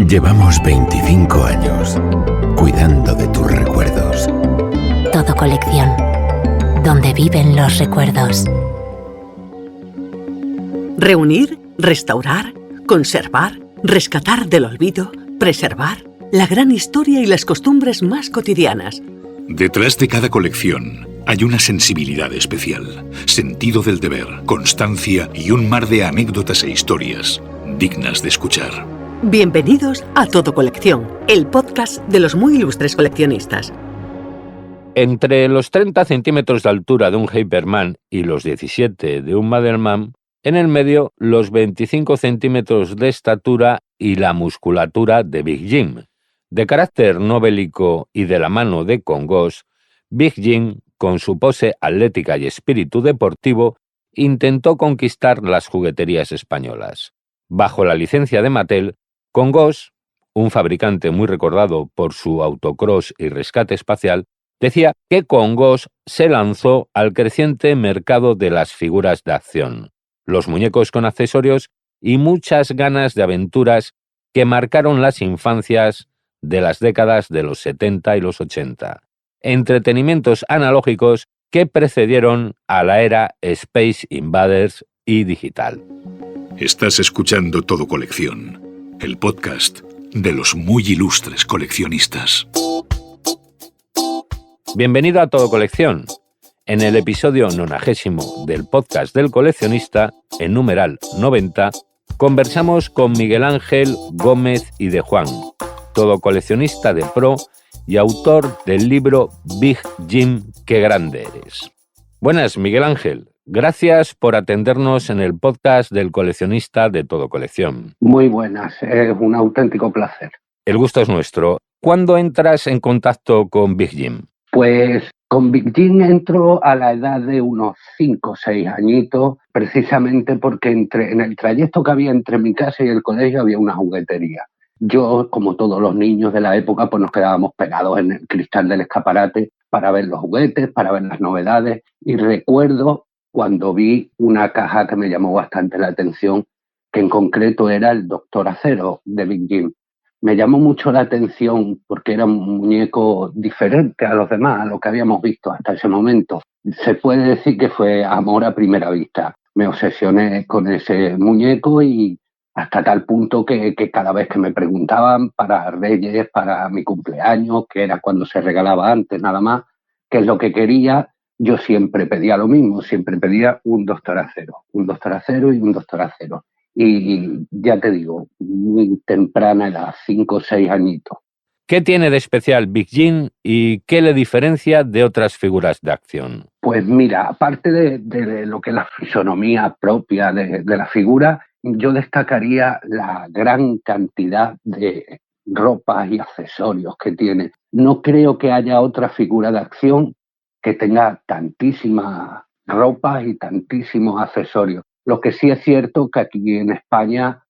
Llevamos 25 años cuidando de tus recuerdos. Todo Colección, donde viven los recuerdos. Reunir, restaurar, conservar, rescatar del olvido, preservar la gran historia y las costumbres más cotidianas. Detrás de cada colección hay una sensibilidad especial, sentido del deber, constancia y un mar de anécdotas e historias dignas de escuchar. Bienvenidos a Todo Colección, el podcast de los muy ilustres coleccionistas. Entre los 30 centímetros de altura de un Hyperman y los 17 de un Madelman, en el medio los 25 centímetros de estatura y la musculatura de Big Jim. De carácter no bélico y de la mano de Congos, Big Jim, con su pose atlética y espíritu deportivo, intentó conquistar las jugueterías españolas. Bajo la licencia de Mattel, Congos, un fabricante muy recordado por su autocross y rescate espacial, decía que Congos se lanzó al creciente mercado de las figuras de acción, los muñecos con accesorios y muchas ganas de aventuras que marcaron las infancias de las décadas de los 70 y los 80. Entretenimientos analógicos que precedieron a la era Space Invaders y digital. Estás escuchando Todo Colección, el podcast de los muy ilustres coleccionistas. Bienvenido a Todo Colección. En el episodio 90 del podcast del coleccionista, en numeral 90, conversamos con Miguel Ángel Gómez y de Juan, todo coleccionista de pro y autor del libro Big Jim, qué grande eres. Buenas, Miguel Ángel. Gracias por atendernos en el podcast del coleccionista de Todo Colección. Muy buenas, es un auténtico placer. El gusto es nuestro. ¿Cuándo entras en contacto con Big Jim? Pues con Big Jim entro a la edad de unos 5 o 6 añitos, precisamente porque en el trayecto que había entre mi casa y el colegio había una juguetería. Yo, como todos los niños de la época, pues nos quedábamos pegados en el cristal del escaparate para ver los juguetes, para ver las novedades. Y recuerdo cuando vi una caja que me llamó bastante la atención, que en concreto era el Doctor Acero de Big Jim. Me llamó mucho la atención porque era un muñeco diferente a los demás, a lo que habíamos visto hasta ese momento. Se puede decir que fue amor a primera vista. Me obsesioné con ese muñeco y hasta tal punto que cada vez que me preguntaban para Reyes, para mi cumpleaños, que era cuando se regalaba antes nada más, qué es lo que quería, yo siempre pedía lo mismo, siempre pedía un Doctor Acero y un Doctor Acero. Y ya te digo, muy temprana edad, 5 o 6 añitos. ¿Qué tiene de especial Big Jim y qué le diferencia de otras figuras de acción? Pues mira, aparte de lo que es la fisonomía propia de la figura, yo destacaría la gran cantidad de ropas y accesorios que tiene. No creo que haya otra figura de acción que tenga tantísimas ropas y tantísimos accesorios. Lo que sí es cierto que aquí en España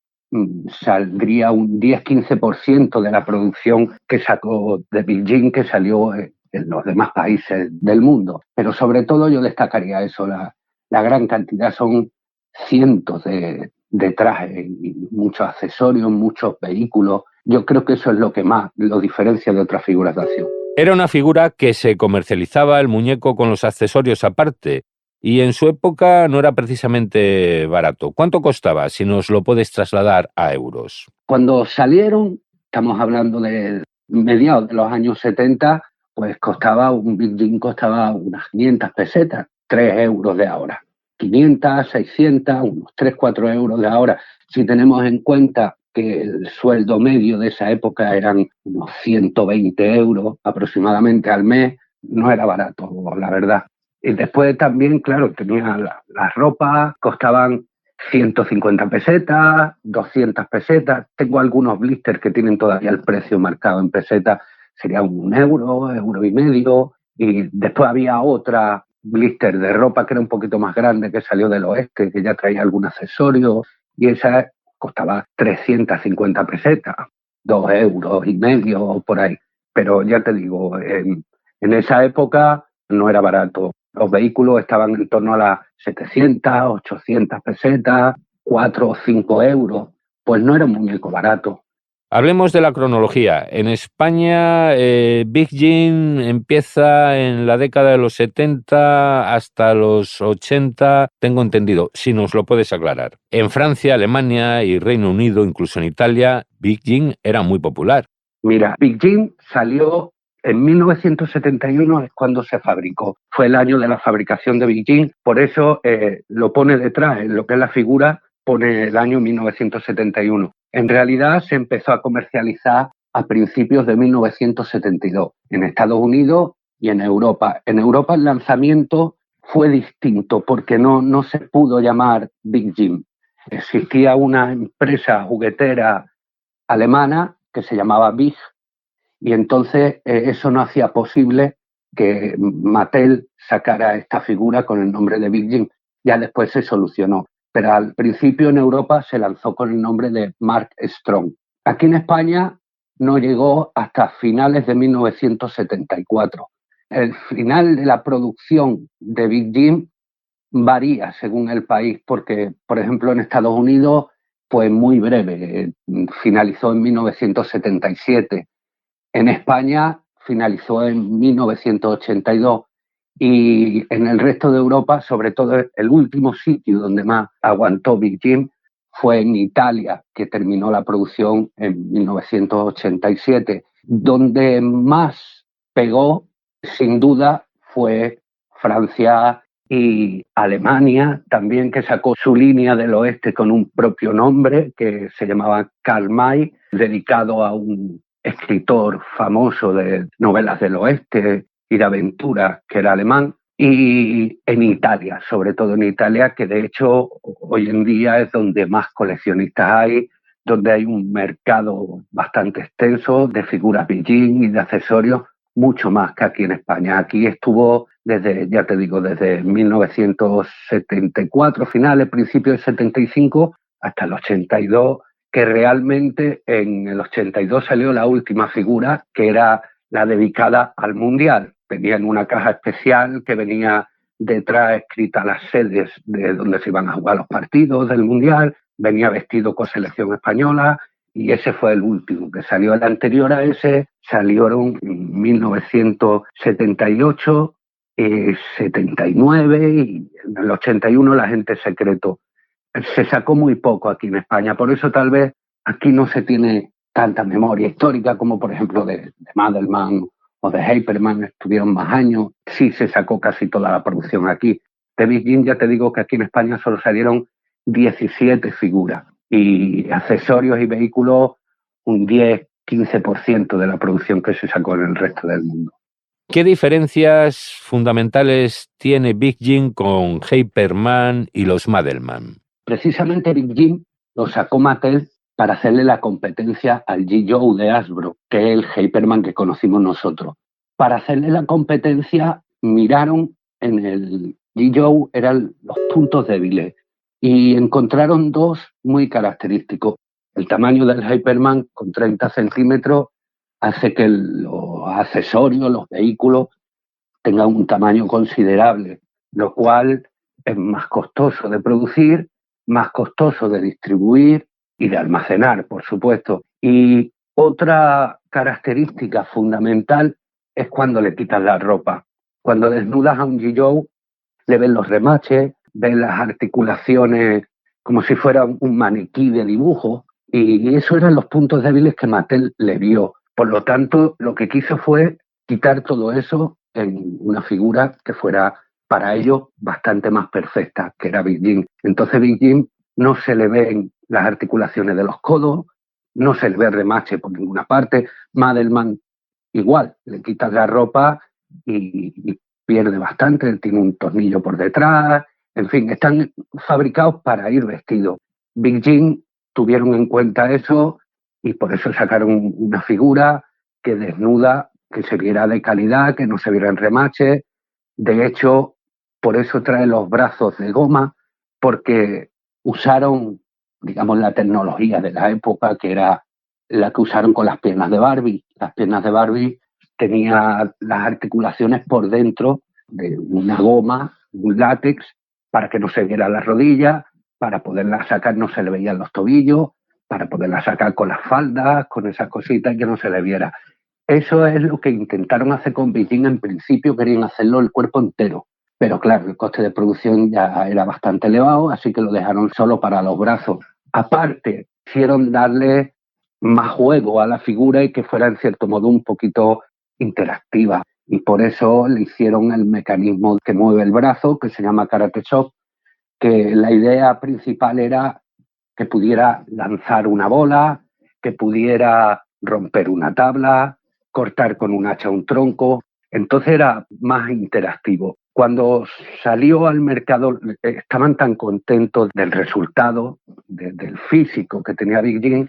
saldría un 10-15% de la producción que sacó de Big Jim, que salió en los demás países del mundo. Pero sobre todo yo destacaría eso, la gran cantidad, son cientos de trajes y muchos accesorios, muchos vehículos. Yo creo que eso es lo que más lo diferencia de otras figuras de acción. Era una figura que se comercializaba el muñeco con los accesorios aparte y en su época no era precisamente barato. ¿Cuánto costaba, si nos lo puedes trasladar a euros? Cuando salieron, estamos hablando de mediados de los años 70, pues un Big Jim costaba unas 500 pesetas, 3 euros de ahora. 500, 600, unos 3-4 euros de ahora. Si tenemos en cuenta que el sueldo medio de esa época eran unos 120 euros aproximadamente al mes, no era barato, la verdad. Y después también, claro, tenía las ropas, costaban 150 pesetas, 200 pesetas. Tengo algunos blisters que tienen todavía el precio marcado en pesetas, sería 1 euro, euro y medio. Y después había otra blister de ropa que era un poquito más grande, que salió del oeste, que ya traía algún accesorio, y esa costaba 350 pesetas, 2 euros y medio por ahí. Pero ya te digo, en esa época no era barato. Los vehículos estaban en torno a las 700, 800 pesetas, 4 o 5 euros. Pues no era un muñeco barato. Hablemos de la cronología. En España, Big Jim empieza en la década de los 70 hasta los 80, tengo entendido, si nos lo puedes aclarar. En Francia, Alemania y Reino Unido, incluso en Italia, Big Jim era muy popular. Mira, Big Jim salió en 1971, es cuando se fabricó. Fue el año de la fabricación de Big Jim, por eso lo pone detrás, en lo que es la figura, pone el año 1971. En realidad se empezó a comercializar a principios de 1972 en Estados Unidos y en Europa. En Europa el lanzamiento fue distinto porque no se pudo llamar Big Jim. Existía una empresa juguetera alemana que se llamaba Big, y entonces eso no hacía posible que Mattel sacara esta figura con el nombre de Big Jim. Ya después se solucionó, pero al principio en Europa se lanzó con el nombre de Mark Strong. Aquí en España no llegó hasta finales de 1974. El final de la producción de Big Jim varía según el país, porque, por ejemplo, en Estados Unidos fue muy breve, finalizó en 1977. En España finalizó en 1982 y en el resto de Europa, sobre todo el último sitio donde más aguantó Big Jim fue en Italia, que terminó la producción en 1987. Donde más pegó, sin duda, fue Francia y Alemania, también, que sacó su línea del oeste con un propio nombre que se llamaba Karl May, dedicado a un escritor famoso de novelas del oeste y de aventura, que era alemán. Y en Italia, sobre todo en Italia, que de hecho hoy en día es donde más coleccionistas hay, donde hay un mercado bastante extenso de figuras Big Jim y de accesorios, mucho más que aquí en España. Aquí estuvo desde, ya te digo, desde 1974, finales, principios del 75, hasta el 82, que realmente en el 82 salió la última figura, que era la dedicada al Mundial. Venía en una caja especial que venía detrás escrita las sedes de donde se iban a jugar los partidos del Mundial, venía vestido con selección española, y ese fue el último que salió. El anterior a ese salieron en 1978, 79 y en el 81 el agente secreto. Se sacó muy poco aquí en España, por eso tal vez aquí no se tiene tanta memoria histórica como por ejemplo de Madelman o de Hyperman, estuvieron más años. Sí se sacó casi toda la producción aquí. De Big Jim ya te digo que aquí en España solo salieron 17 figuras y accesorios y vehículos un 10-15% de la producción que se sacó en el resto del mundo. ¿Qué diferencias fundamentales tiene Big Jim con Hyperman y los Madelman? Precisamente Big Jim lo sacó Mattel para hacerle la competencia al G. Joe de Hasbro, que es el Hyperman que conocimos nosotros. Para hacerle la competencia miraron en el G. Joe, eran los puntos débiles, y encontraron dos muy característicos. El tamaño del Hyperman, con 30 centímetros, hace que los accesorios, los vehículos, tengan un tamaño considerable, lo cual es más costoso de producir, más costoso de distribuir y de almacenar, por supuesto. Y otra característica fundamental es cuando le quitas la ropa. Cuando desnudas a un G. Joe, le ven los remaches, ven las articulaciones como si fuera un maniquí de dibujo, y esos eran los puntos débiles que Mattel le vio. Por lo tanto, lo que quiso fue quitar todo eso en una figura que fuera para ellos bastante más perfecta, que era Big Jim. Entonces Big Jim no se le ven las articulaciones de los codos, no se le ve remache por ninguna parte. Madelman igual, le quitas la ropa y pierde bastante, tiene un tornillo por detrás, en fin, están fabricados para ir vestidos. Big Jim tuvieron en cuenta eso y por eso sacaron una figura que desnuda, que se viera de calidad, que no se viera en remache. De hecho, por eso trae los brazos de goma, porque usaron, digamos, la tecnología de la época, que era la que usaron con las piernas de Barbie. Las piernas de Barbie tenían las articulaciones por dentro de una goma, un látex, para que no se viera la rodilla, para poderla sacar no se le veían los tobillos, para poderla sacar con las faldas, con esas cositas y que no se le viera. Eso es lo que intentaron hacer con Beijing. En principio querían hacerlo el cuerpo entero, pero claro, el coste de producción ya era bastante elevado, así que lo dejaron solo para los brazos. Aparte, quisieron darle más juego a la figura y que fuera en cierto modo un poquito interactiva. Y por eso le hicieron el mecanismo que mueve el brazo, que se llama Karate Chop, que la idea principal era que pudiera lanzar una bola, que pudiera romper una tabla, cortar con un hacha un tronco. Entonces era más interactivo. Cuando salió al mercado estaban tan contentos del resultado, del físico que tenía Big Jim,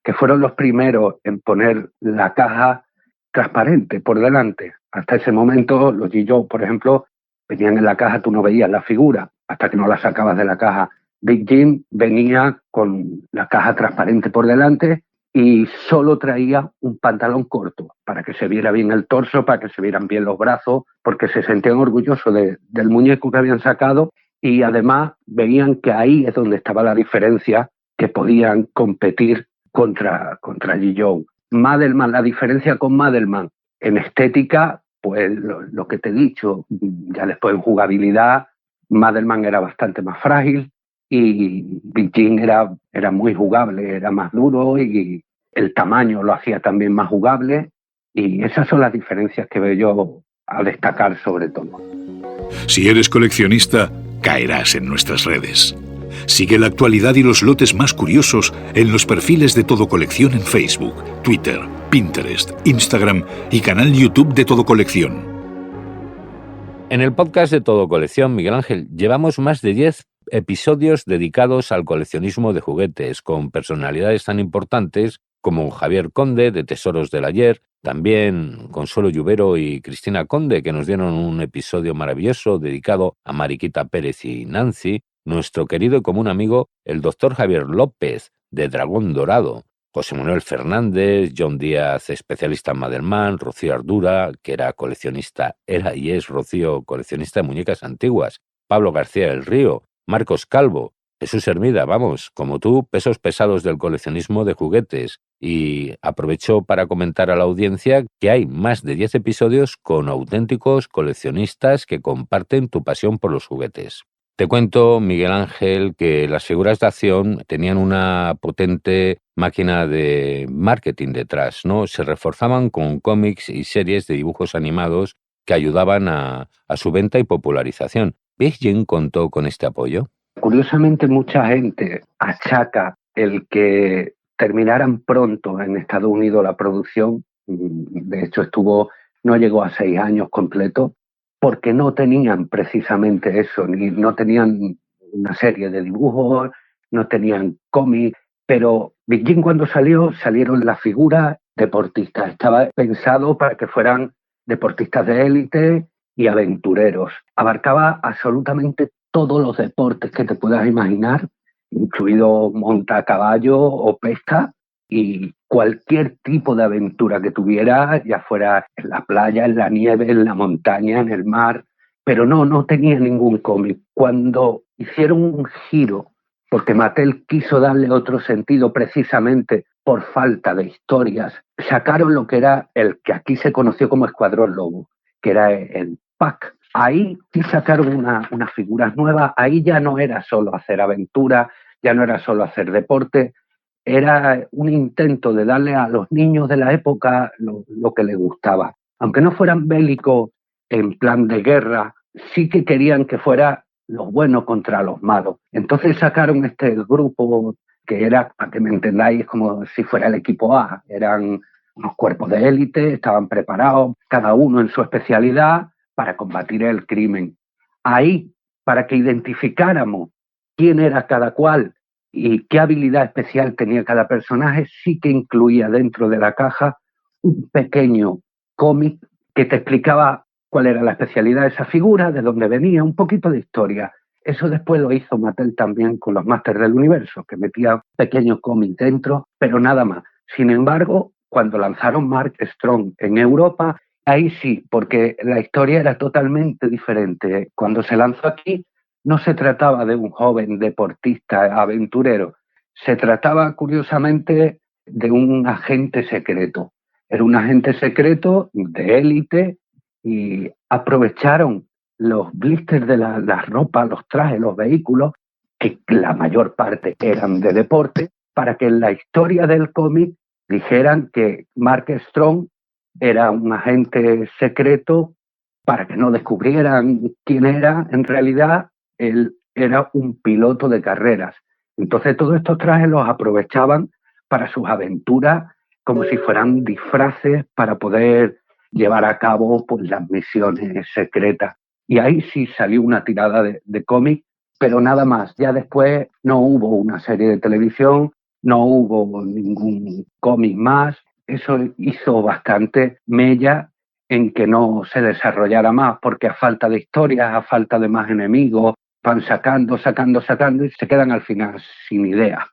que fueron los primeros en poner la caja transparente por delante. Hasta ese momento los G.I. por ejemplo, venían en la caja, tú no veías la figura hasta que no la sacabas de la caja. Big Jim venía con la caja transparente por delante y solo traía un pantalón corto para que se viera bien el torso, para que se vieran bien los brazos, porque se sentían orgullosos del muñeco que habían sacado y además veían que ahí es donde estaba la diferencia, que podían competir contra G.I. Madelman, la diferencia con Madelman en estética, pues lo que te he dicho, ya después en jugabilidad, Madelman era bastante más frágil y Big Jim era muy jugable, era más duro y el tamaño lo hacía también más jugable, y esas son las diferencias que veo yo a destacar sobre todo. Si eres coleccionista, caerás en nuestras redes. Sigue la actualidad y los lotes más curiosos en los perfiles de Todo Colección en Facebook, Twitter, Pinterest, Instagram y canal YouTube de Todo Colección. En el podcast de Todo Colección, Miguel Ángel, llevamos más de 10 episodios dedicados al coleccionismo de juguetes, con personalidades tan importantes como Javier Conde, de Tesoros del Ayer, también Consuelo Lluvero y Cristina Conde, que nos dieron un episodio maravilloso dedicado a Mariquita Pérez y Nancy, nuestro querido y común amigo, el doctor Javier López, de Dragón Dorado, José Manuel Fernández, John Díaz, especialista en Madelman, Rocío Ardura, que era y es Rocío, coleccionista de muñecas antiguas, Pablo García del Río, Marcos Calvo, Jesús Hermida, vamos, como tú, pesos pesados del coleccionismo de juguetes. Y aprovecho para comentar a la audiencia que hay más de 10 episodios con auténticos coleccionistas que comparten tu pasión por los juguetes. Te cuento, Miguel Ángel, que las figuras de acción tenían una potente máquina de marketing detrás, ¿no? Se reforzaban con cómics y series de dibujos animados que ayudaban a su venta y popularización. ¿Big Jim contó con este apoyo? Curiosamente, mucha gente achaca el que terminaran pronto en Estados Unidos la producción. De hecho, no llegó a 6 años completos, porque no tenían precisamente eso, no tenían una serie de dibujos, no tenían cómics, pero Big Jim cuando salieron las figuras deportistas. Estaba pensado para que fueran deportistas de élite y aventureros. Abarcaba absolutamente todos los deportes que te puedas imaginar, incluido monta a caballo o pesca, y cualquier tipo de aventura que tuviera, ya fuera en la playa, en la nieve, en la montaña, en el mar, pero no tenía ningún cómic. Cuando hicieron un giro, porque Mattel quiso darle otro sentido precisamente por falta de historias, sacaron lo que era el que aquí se conoció como Escuadrón Lobo, que era el pack. Ahí sí sacaron unas figuras nuevas, ahí ya no era solo hacer aventura, ya no era solo hacer deporte, era un intento de darle a los niños de la época lo que les gustaba. Aunque no fueran bélicos en plan de guerra, sí que querían que fuera los buenos contra los malos. Entonces sacaron este grupo que era, para que me entendáis, como si fuera el equipo A. Eran unos cuerpos de élite, estaban preparados, cada uno en su especialidad, para combatir el crimen. Ahí, para que identificáramos quién era cada cual y qué habilidad especial tenía cada personaje, sí que incluía dentro de la caja un pequeño cómic que te explicaba cuál era la especialidad de esa figura, de dónde venía, un poquito de historia. Eso después lo hizo Mattel también con los Masters del Universo, que metía pequeños cómics dentro, pero nada más. Sin embargo, cuando lanzaron Mark Strong en Europa, ahí sí, porque la historia era totalmente diferente. Cuando se lanzó aquí, no se trataba de un joven deportista aventurero, Se trataba, curiosamente, de un agente secreto. Era un agente secreto de élite y aprovecharon los blisters de la ropa, los trajes, los vehículos, que la mayor parte eran de deporte, para que en la historia del cómic dijeran que Mark Strong era un agente secreto para que no descubrieran quién era. En realidad, él era un piloto de carreras. Entonces, todos estos trajes los aprovechaban para sus aventuras como si fueran disfraces para poder llevar a cabo pues, las misiones secretas. Y ahí sí salió una tirada de cómic, pero nada más. Ya después no hubo una serie de televisión, no hubo ningún cómic más. Eso hizo bastante mella en que no se desarrollara más, porque a falta de historias, a falta de más enemigos, van sacando y se quedan al final sin idea.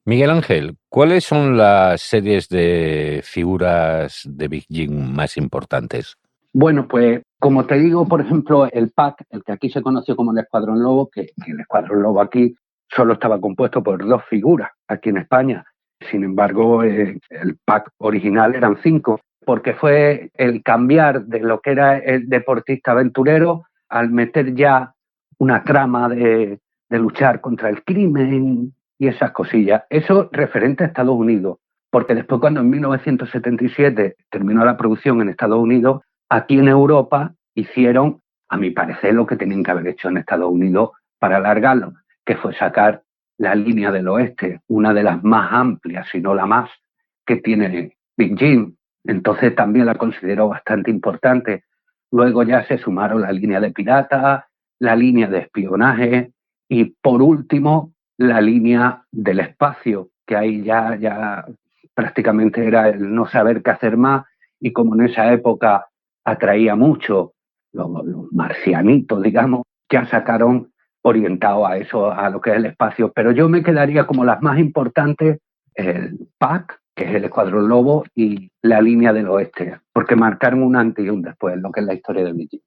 Miguel Ángel, ¿cuáles son las series de figuras de Big Jim más importantes? Bueno, pues como te digo, por ejemplo, el pack, el que aquí se conoció como el Escuadrón Lobo, que el Escuadrón Lobo aquí solo estaba compuesto por 2 figuras, aquí en España. Sin embargo, el pack original eran 5, porque fue el cambiar de lo que era el deportista aventurero al meter ya una trama de luchar contra el crimen y esas cosillas. Eso referente a Estados Unidos, porque después cuando en 1977 terminó la producción en Estados Unidos, aquí en Europa hicieron, a mi parecer, lo que tenían que haber hecho en Estados Unidos para alargarlo, que fue sacar la línea del oeste, una de las más amplias, si no la más, que tiene Big Jim. Entonces también la considero bastante importante. Luego ya se sumaron la línea de piratas, la línea de espionaje y, por último, la línea del espacio, que ahí ya prácticamente era el no saber qué hacer más, y como en esa época atraía mucho los marcianitos, digamos, ya sacaron orientado a eso, a lo que es el espacio. Pero yo me quedaría como las más importantes, el PAC, que es el Escuadrón Lobo, y la línea del oeste, porque marcaron un antes y un después, lo que es la historia de Mickey.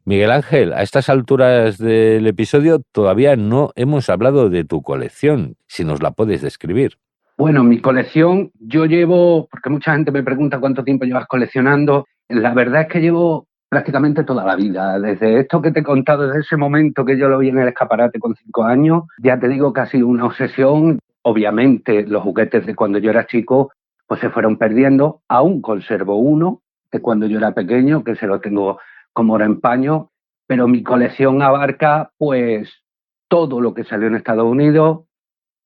Miguel Ángel, a estas alturas del episodio todavía no hemos hablado de tu colección, si nos la puedes describir. Bueno, mi colección, yo llevo, porque mucha gente me pregunta cuánto tiempo llevas coleccionando, la verdad es que llevo prácticamente toda la vida. Desde esto que te he contado, desde ese momento que yo lo vi en el escaparate con 5 años, ya te digo que ha sido una obsesión. Obviamente los juguetes de cuando yo era chico pues se fueron perdiendo. Aún conservo uno de cuando yo era pequeño, que se lo tengo como oro en paño, pero mi colección abarca pues todo lo que salió en Estados Unidos,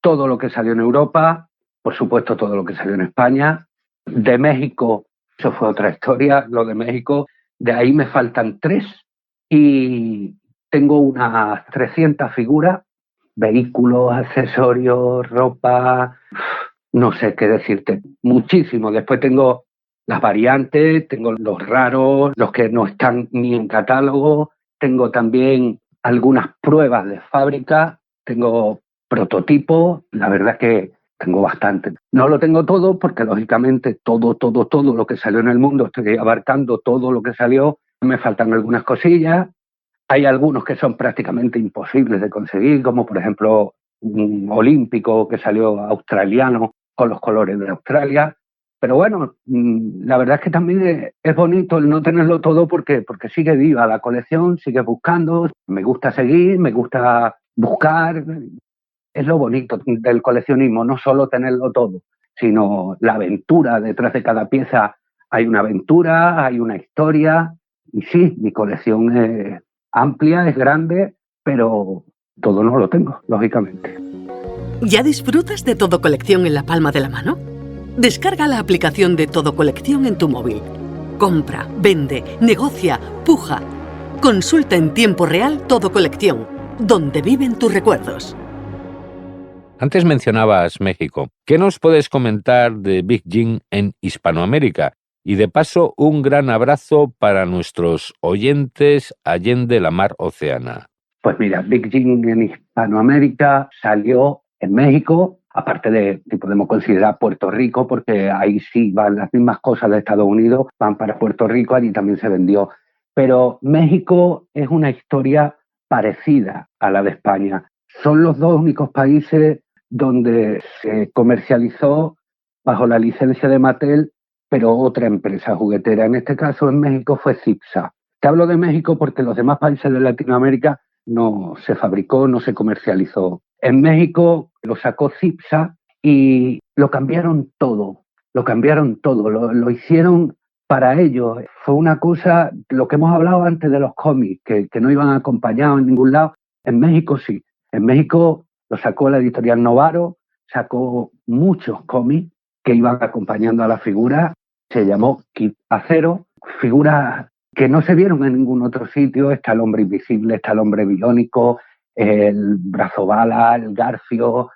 todo lo que salió en Europa, por supuesto todo lo que salió en España. De México, eso fue otra historia, lo de México, de ahí me faltan 3 y tengo unas 300 figuras, vehículos, accesorios, ropa, no sé qué decirte, muchísimo. Después tengo las variantes, tengo los raros, los que no están ni en catálogo, tengo también algunas pruebas de fábrica, tengo prototipos, la verdad es que tengo bastante. No lo tengo todo porque, lógicamente, todo lo que salió en el mundo, estoy abarcando todo lo que salió. Me faltan algunas cosillas. Hay algunos que son prácticamente imposibles de conseguir, como por ejemplo un olímpico que salió australiano con los colores de Australia. Pero bueno, la verdad es que también es bonito el no tenerlo todo porque sigue viva la colección, sigue buscando. Me gusta seguir, me gusta buscar. Es lo bonito del coleccionismo, no solo tenerlo todo, sino la aventura. Detrás de cada pieza hay una aventura, hay una historia. Y sí, mi colección es amplia, es grande, pero todo no lo tengo, lógicamente. ¿Ya disfrutas de Todo Colección en la palma de la mano? Descarga la aplicación de Todo Colección en tu móvil. Compra, vende, negocia, puja. Consulta en tiempo real Todo Colección, donde viven tus recuerdos. Antes mencionabas México. ¿Qué nos puedes comentar de Big Jim en Hispanoamérica? Y de paso, un gran abrazo para nuestros oyentes allende la mar Océana. Pues mira, Big Jim en Hispanoamérica salió en México, aparte de, si podemos considerar Puerto Rico, porque ahí sí van las mismas cosas de Estados Unidos, van para Puerto Rico, allí también se vendió. Pero México es una historia parecida a la de España. Son los 2 únicos países donde se comercializó bajo la licencia de Mattel, pero otra empresa juguetera. En este caso, en México, fue Cipsa. Te hablo de México porque en los demás países de Latinoamérica no se fabricó, no se comercializó. En México lo sacó Cipsa y lo cambiaron todo, lo hicieron para ellos. Fue una cosa, lo que hemos hablado antes de los cómics, que no iban acompañados en ningún lado. En México sí, en México lo sacó la editorial Novaro, sacó muchos cómics que iban acompañando a la figura, se llamó Kid Acero, figuras que no se vieron en ningún otro sitio. Está el hombre invisible, está el hombre biónico, el brazo bala, el garfio,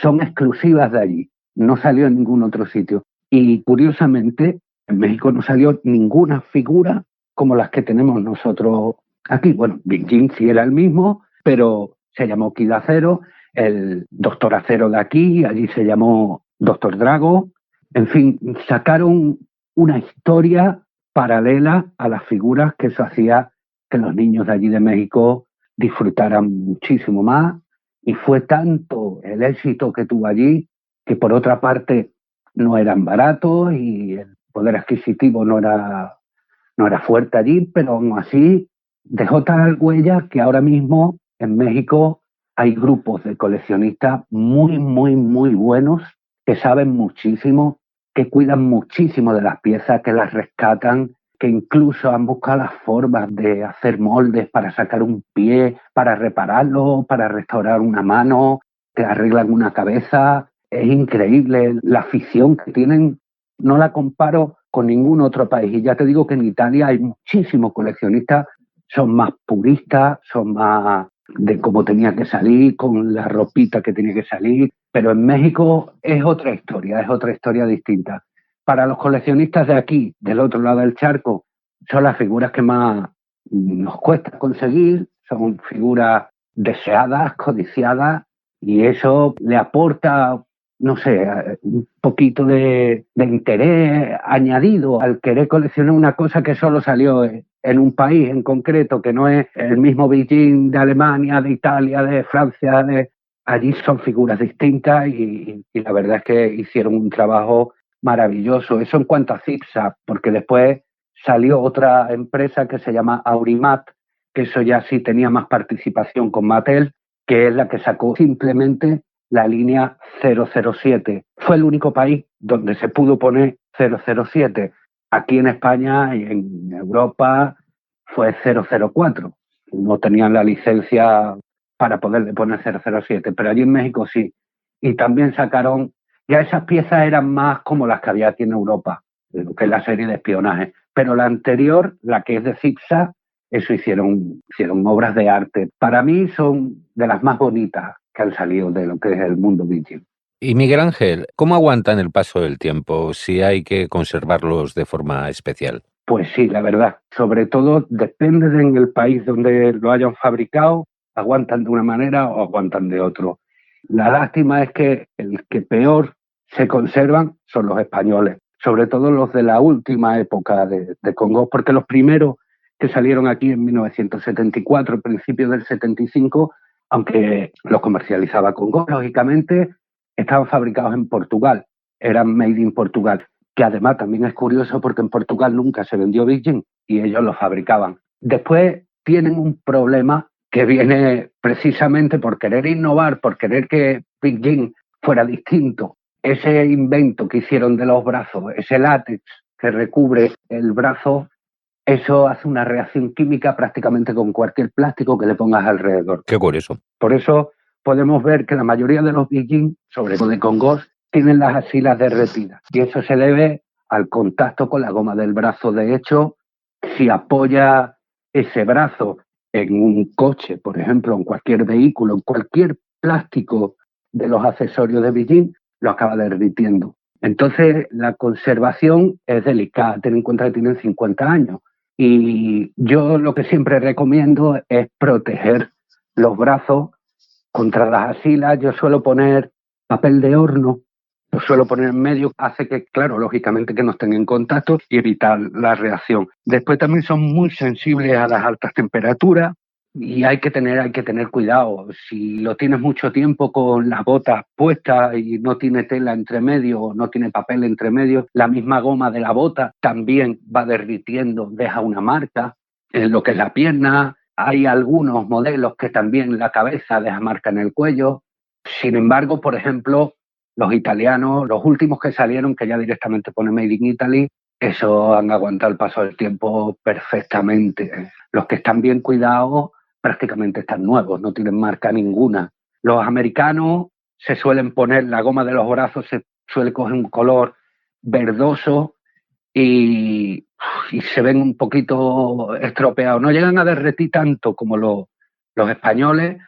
son exclusivas de allí, no salió en ningún otro sitio. Y curiosamente, en México no salió ninguna figura como las que tenemos nosotros aquí. Bueno, Big Jim sí era el mismo, pero se llamó Kid Acero, el Doctor Acero de aquí, allí se llamó Doctor Drago. En fin, sacaron una historia paralela a las figuras, que eso hacía que los niños de allí de México disfrutaran muchísimo más, y fue tanto el éxito que tuvo allí, que por otra parte no eran baratos y el poder adquisitivo no era fuerte allí, pero aún así dejó tal huella que ahora mismo en México hay grupos de coleccionistas muy, muy, muy buenos, que saben muchísimo, que cuidan muchísimo de las piezas, que las rescatan, que incluso han buscado las formas de hacer moldes para sacar un pie, para repararlo, para restaurar una mano, que arreglan una cabeza. Es increíble la afición que tienen, no la comparo con ningún otro país. Y ya te digo que en Italia hay muchísimos coleccionistas, son más puristas, son más de cómo tenía que salir, con la ropita que tenía que salir, pero en México es otra historia distinta. Para los coleccionistas de aquí, del otro lado del charco, son las figuras que más nos cuesta conseguir, son figuras deseadas, codiciadas, y eso le aporta, no sé, un poquito de interés añadido al querer coleccionar una cosa que solo salió en un país en concreto, que no es el mismo Beijing de Alemania, de Italia, de Francia. Allí son figuras distintas y la verdad es que hicieron un trabajo maravilloso. Eso en cuanto a Cipsa, porque después salió otra empresa que se llama Aurimat, que eso ya sí tenía más participación con Mattel, que es la que sacó simplemente la línea 007. Fue el único país donde se pudo poner 007. Aquí en España y en Europa fue 004. No tenían la licencia para poderle poner 007, pero allí en México sí. Y también sacaron, ya esas piezas eran más como las que había aquí en Europa, lo que es la serie de espionaje. Pero la anterior, la que es de Cipsa, eso hicieron obras de arte. Para mí son de las más bonitas que han salido de lo que es el mundo Beijing. Y Miguel Ángel, ¿cómo aguantan el paso del tiempo si hay que conservarlos de forma especial? Pues sí, la verdad. Sobre todo depende en el país donde lo hayan fabricado, aguantan de una manera o aguantan de otro. La lástima es que el que peor se conservan son los españoles, sobre todo los de la última época de Congo, porque los primeros que salieron aquí en 1974, principios del 75, aunque los comercializaba Congo, lógicamente, estaban fabricados en Portugal, eran made in Portugal, que además también es curioso porque en Portugal nunca se vendió Big Jim y ellos lo fabricaban. Después tienen un problema que viene precisamente por querer innovar, por querer que Big Jim fuera distinto. Ese invento que hicieron de los brazos, ese látex que recubre el brazo, eso hace una reacción química prácticamente con cualquier plástico que le pongas alrededor. Qué curioso. Por eso podemos ver que la mayoría de los Big Jim, sobre todo de Congos, tienen las axilas derretidas. Y eso se debe al contacto con la goma del brazo. De hecho, si apoya ese brazo en un coche, por ejemplo, en cualquier vehículo, en cualquier plástico de los accesorios de Big Jim, lo acaba derritiendo. Entonces, la conservación es delicada. Ten en cuenta que tienen 50 años. Y yo lo que siempre recomiendo es proteger los brazos contra las axilas. Yo suelo poner papel de horno, lo suelo poner en medio, hace que, claro, lógicamente que no estén en contacto y evitar la reacción. Después también son muy sensibles a las altas temperaturas, Y hay que tener cuidado. Si lo tienes mucho tiempo con las botas puestas y no tiene tela entre medio o no tiene papel entre medio, la misma goma de la bota también va derritiendo, deja una marca en lo que es la pierna. Hay algunos modelos que también la cabeza deja marca en el cuello. Sin embargo, por ejemplo, los italianos, los últimos que salieron, que ya directamente pone Made in Italy, eso han aguantado el paso del tiempo perfectamente. Los que están bien cuidados prácticamente están nuevos, no tienen marca ninguna. Los americanos se suelen poner, la goma de los brazos se suele coger un color verdoso y se ven un poquito estropeados. No llegan a derretir tanto como los españoles,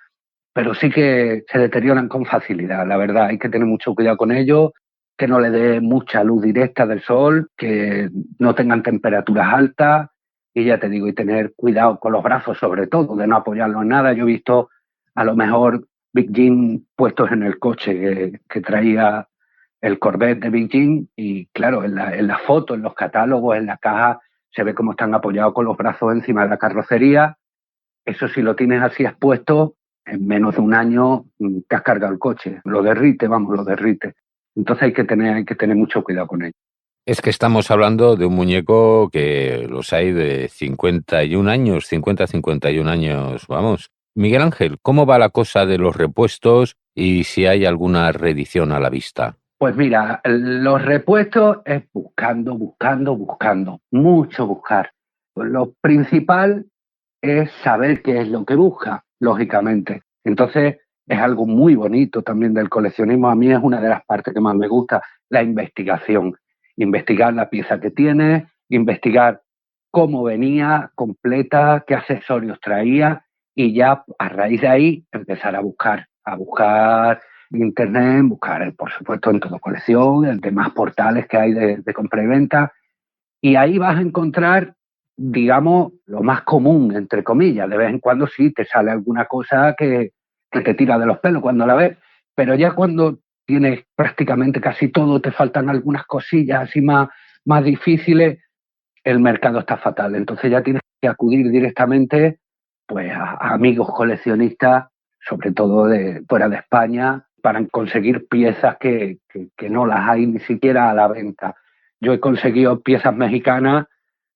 pero sí que se deterioran con facilidad, la verdad. Hay que tener mucho cuidado con ellos, que no le dé mucha luz directa del sol, que no tengan temperaturas altas y ya te digo, y tener cuidado con los brazos sobre todo, de no apoyarlos en nada. Yo he visto a lo mejor Big Jim puestos en el coche que traía el Corvette de Big Jim y claro, en la foto, en los catálogos, en la caja, se ve cómo están apoyados con los brazos encima de la carrocería. Eso si lo tienes así expuesto, en menos de un año te has cargado el coche. Lo derrite, vamos, lo derrite. Entonces hay que tener mucho cuidado con ello. Es que estamos hablando de un muñeco que los hay de 51 años, 50-51 años, vamos. Miguel Ángel, ¿cómo va la cosa de los repuestos y si hay alguna reedición a la vista? Pues mira, los repuestos es buscando, mucho buscar. Lo principal es saber qué es lo que busca, lógicamente. Entonces, es algo muy bonito también del coleccionismo. A mí es una de las partes que más me gusta, la investigación. Investigar la pieza que tiene, investigar cómo venía completa, qué accesorios traía y ya a raíz de ahí empezar a buscar en internet, buscar, por supuesto, en Todo Colección, en demás portales que hay de compra y venta. Y ahí vas a encontrar, digamos, lo más común, entre comillas. De vez en cuando sí te sale alguna cosa que te tira de los pelos cuando la ves, pero ya cuando tienes prácticamente casi todo, te faltan algunas cosillas así más difíciles, el mercado está fatal. Entonces ya tienes que acudir directamente pues, a amigos coleccionistas, sobre todo de fuera de España, para conseguir piezas que no las hay ni siquiera a la venta. Yo he conseguido piezas mexicanas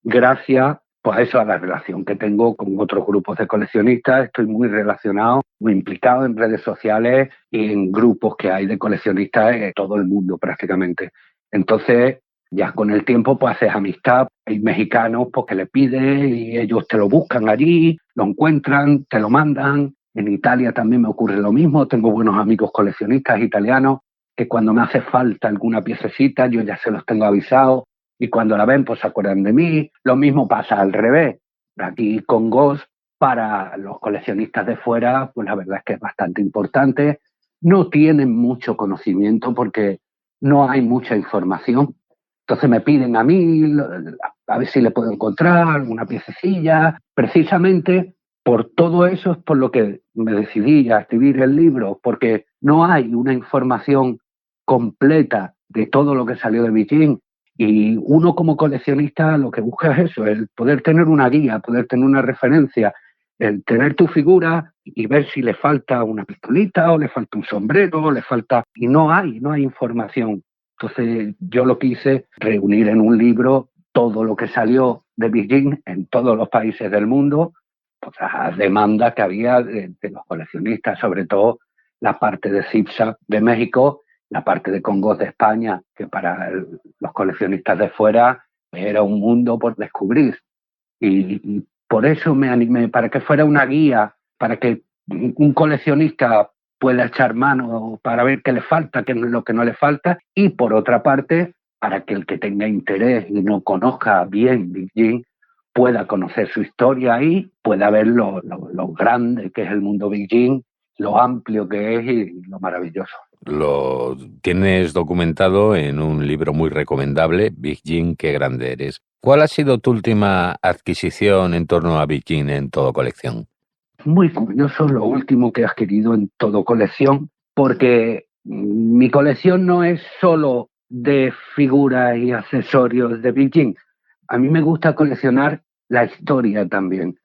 gracias pues, a eso, a la relación que tengo con otros grupos de coleccionistas. Estoy muy relacionado, muy implicado en redes sociales y en grupos que hay de coleccionistas en todo el mundo prácticamente. Entonces, ya con el tiempo pues haces amistad. Hay mexicanos pues, que le pides y ellos te lo buscan allí, lo encuentran, te lo mandan. En Italia también me ocurre lo mismo. Tengo buenos amigos coleccionistas italianos que cuando me hace falta alguna piececita yo ya se los tengo avisado y cuando la ven pues se acuerdan de mí. Lo mismo pasa al revés. Aquí con Ghost, para los coleccionistas de fuera, pues la verdad es que es bastante importante. No tienen mucho conocimiento porque no hay mucha información. Entonces me piden a mí a ver si le puedo encontrar una piececilla. Precisamente por todo eso es por lo que me decidí a escribir el libro, porque no hay una información completa de todo lo que salió de Beijing. Y uno como coleccionista lo que busca es eso, el poder tener una guía, poder tener una referencia, el tener tu figura y ver si le falta una pistolita o le falta un sombrero o le falta... Y no hay información. Entonces yo lo quise reunir en un libro todo lo que salió de Beijing en todos los países del mundo, pues la demanda que había de los coleccionistas, sobre todo la parte de CIPSA de México, la parte de Congos de España, que para los coleccionistas de fuera era un mundo por descubrir. Y por eso me animé, para que fuera una guía, para que un coleccionista pueda echar mano para ver qué le falta, qué es lo que no le falta, y por otra parte, para que el que tenga interés y no conozca bien Beijing pueda conocer su historia y pueda ver lo grande que es el mundo Beijing, lo amplio que es y lo maravilloso. Lo tienes documentado en un libro muy recomendable, Big Jim, qué grande eres. ¿Cuál ha sido tu última adquisición en torno a Big Jim en Todo Colección? Muy curioso lo último que he adquirido en Todo Colección, porque mi colección no es solo de figuras y accesorios de Big Jim. A mí me gusta coleccionar la historia también.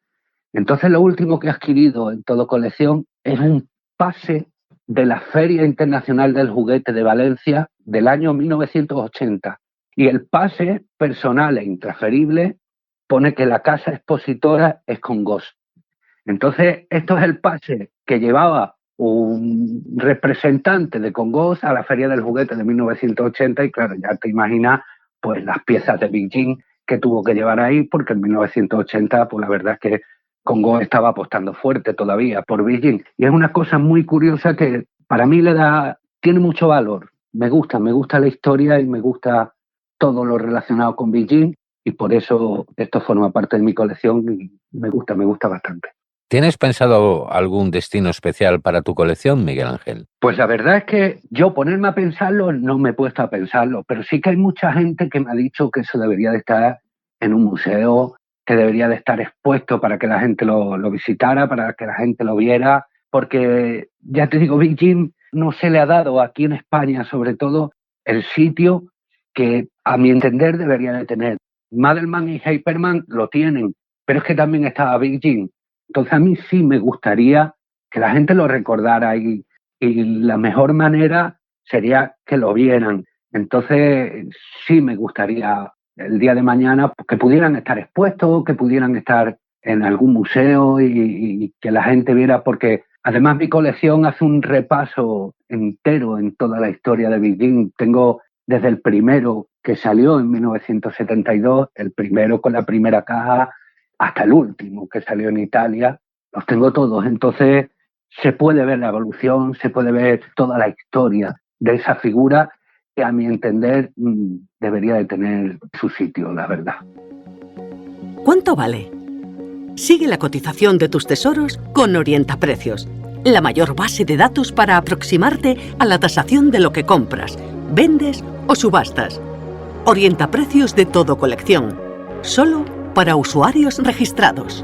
Entonces lo último que he adquirido en Todo Colección es un pase de la Feria Internacional del Juguete de Valencia del año 1980. Y el pase personal e intransferible pone que la casa expositora es Congost. Entonces, esto es el pase que llevaba un representante de Congost a la Feria del Juguete de 1980 y claro, ya te imaginas pues las piezas de Big Jim que tuvo que llevar ahí porque en 1980 pues la verdad es que Congost estaba apostando fuerte todavía por Big Jim. Y es una cosa muy curiosa que para mí tiene mucho valor. Me gusta la historia y me gusta todo lo relacionado con Big Jim y por eso esto forma parte de mi colección y me gusta bastante. ¿Tienes pensado algún destino especial para tu colección, Miguel Ángel? Pues la verdad es que yo ponerme a pensarlo no me he puesto a pensarlo, pero sí que hay mucha gente que me ha dicho que eso debería de estar en un museo, que debería de estar expuesto para que la gente lo visitara, para que la gente lo viera, porque ya te digo, Big Jim no se le ha dado aquí en España, sobre todo, el sitio que a mi entender debería de tener. Madelman y Hyperman lo tienen, pero es que también estaba Big Jim. Entonces a mí sí me gustaría que la gente lo recordara y la mejor manera sería que lo vieran. Entonces sí me gustaría el día de mañana que pudieran estar expuestos, que pudieran estar en algún museo y que la gente viera, porque además mi colección hace un repaso entero en toda la historia de Big Jim. Tengo desde el primero que salió en 1972, el primero con la primera caja, hasta el último que salió en Italia, los tengo todos. Entonces se puede ver la evolución, se puede ver toda la historia de esa figura que a mi entender debería de tener su sitio, la verdad. ¿Cuánto vale? Sigue la cotización de tus tesoros con Orientaprecios, la mayor base de datos para aproximarte a la tasación de lo que compras, vendes o subastas. Orientaprecios de Todo Colección, solo para usuarios registrados.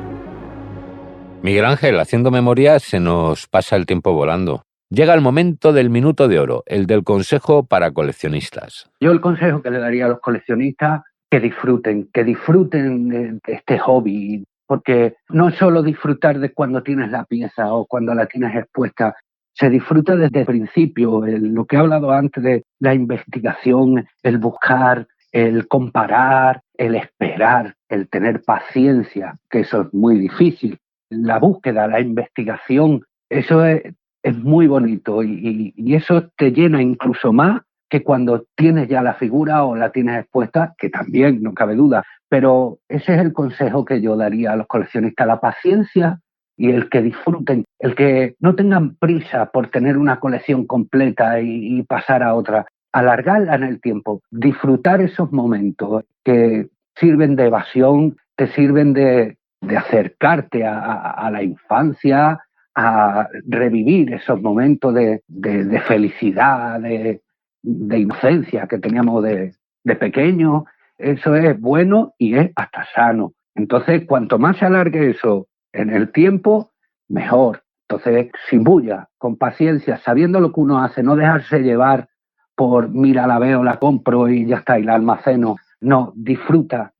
Miguel Ángel, haciendo memoria, se nos pasa el tiempo volando. Llega el momento del minuto de oro, el del consejo para coleccionistas. Yo el consejo que le daría a los coleccionistas, que disfruten de este hobby, porque no es solo disfrutar de cuando tienes la pieza o cuando la tienes expuesta, se disfruta desde el principio, lo que he hablado antes de la investigación, el buscar, el comparar, el esperar, el tener paciencia, que eso es muy difícil. La búsqueda, la investigación, eso es muy bonito y eso te llena incluso más que cuando tienes ya la figura o la tienes expuesta, que también, no cabe duda. Pero ese es el consejo que yo daría a los coleccionistas, la paciencia y el que disfruten, el que no tengan prisa por tener una colección completa y pasar a otra, alargarla en el tiempo, disfrutar esos momentos que sirven de evasión, te sirven de acercarte a la infancia, a revivir esos momentos de felicidad, de inocencia que teníamos de pequeño. Eso es bueno y es hasta sano. Entonces, cuanto más se alargue eso en el tiempo, mejor. Entonces, sin bulla, con paciencia, sabiendo lo que uno hace, no dejarse llevar por mira, la veo, la compro y ya está, y la almaceno. No, disfruta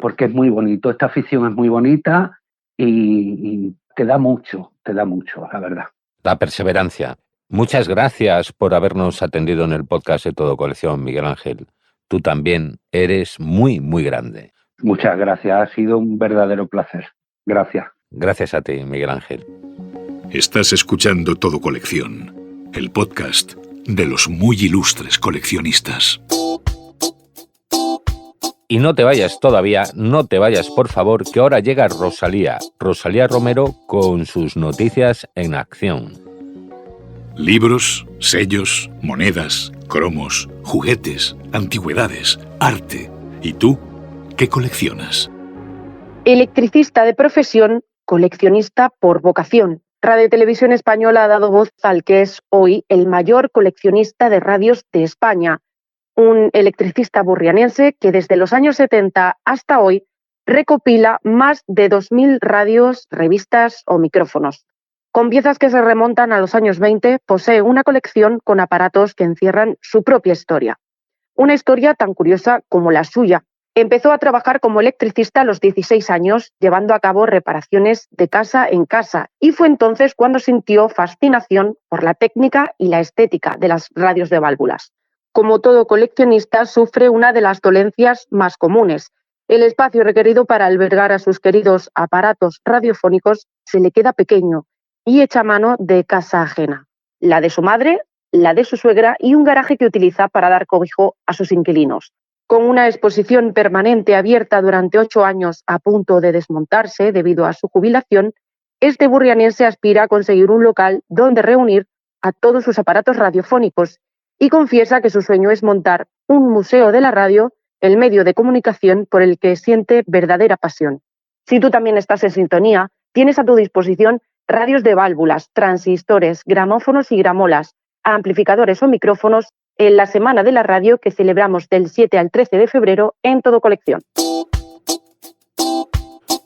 porque es muy bonito. Esta afición es muy bonita y te da mucho, la verdad. La perseverancia. Muchas gracias por habernos atendido en el podcast de Todo Colección, Miguel Ángel. Tú también eres muy, muy grande. Muchas gracias, ha sido un verdadero placer. Gracias. Gracias a ti, Miguel Ángel. Estás escuchando Todo Colección, el podcast de los muy ilustres coleccionistas. Y no te vayas todavía, no te vayas por favor, que ahora llega Rosalía Romero con sus noticias en acción. Libros, sellos, monedas, cromos, juguetes, antigüedades, arte. ¿Y tú qué coleccionas? Electricista de profesión, coleccionista por vocación. Radio Televisión Española ha dado voz al que es hoy el mayor coleccionista de radios de España, un electricista burrianense que desde los años 70 hasta hoy recopila más de 2.000 radios, revistas o micrófonos. Con piezas que se remontan a los años 20, posee una colección con aparatos que encierran su propia historia. Una historia tan curiosa como la suya, Empezó a trabajar como electricista a los 16 años, llevando a cabo reparaciones de casa en casa, y fue entonces cuando sintió fascinación por la técnica y la estética de las radios de válvulas. Como todo coleccionista, sufre una de las dolencias más comunes. El espacio requerido para albergar a sus queridos aparatos radiofónicos se le queda pequeño y echa mano de casa ajena, la de su madre, la de su suegra y un garaje que utiliza para dar cobijo a sus inquilinos. Con una exposición permanente abierta durante 8 años a punto de desmontarse debido a su jubilación, este burrianense aspira a conseguir un local donde reunir a todos sus aparatos radiofónicos y confiesa que su sueño es montar un museo de la radio, el medio de comunicación por el que siente verdadera pasión. Si tú también estás en sintonía, tienes a tu disposición radios de válvulas, transistores, gramófonos y gramolas, amplificadores o micrófonos en la Semana de la Radio que celebramos del 7 al 13 de febrero en Todo Colección.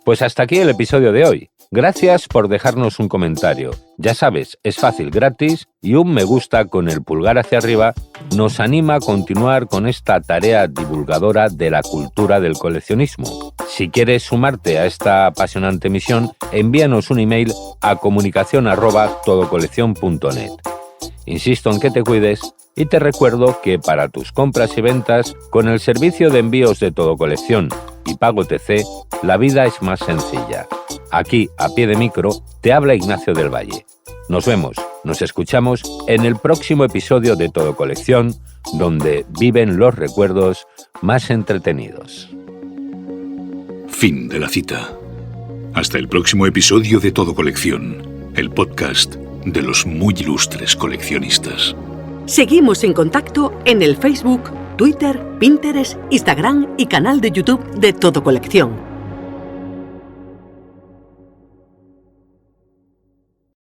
Pues hasta aquí el episodio de hoy. Gracias por dejarnos un comentario. Ya sabes, es fácil, gratis, y un me gusta con el pulgar hacia arriba nos anima a continuar con esta tarea divulgadora de la cultura del coleccionismo. Si quieres sumarte a esta apasionante misión, envíanos un email a comunicación@todocoleccion.net. Insisto en que te cuides y te recuerdo que para tus compras y ventas, con el servicio de envíos de Todo Colección y Pago TC, la vida es más sencilla. Aquí, a pie de micro, te habla Ignacio del Valle. Nos vemos, nos escuchamos en el próximo episodio de Todo Colección, donde viven los recuerdos más entretenidos. Fin de la cita. Hasta el próximo episodio de Todo Colección, el podcast de los muy ilustres coleccionistas. Seguimos en contacto en el Facebook, Twitter, Pinterest, Instagram y canal de YouTube de Todo Colección.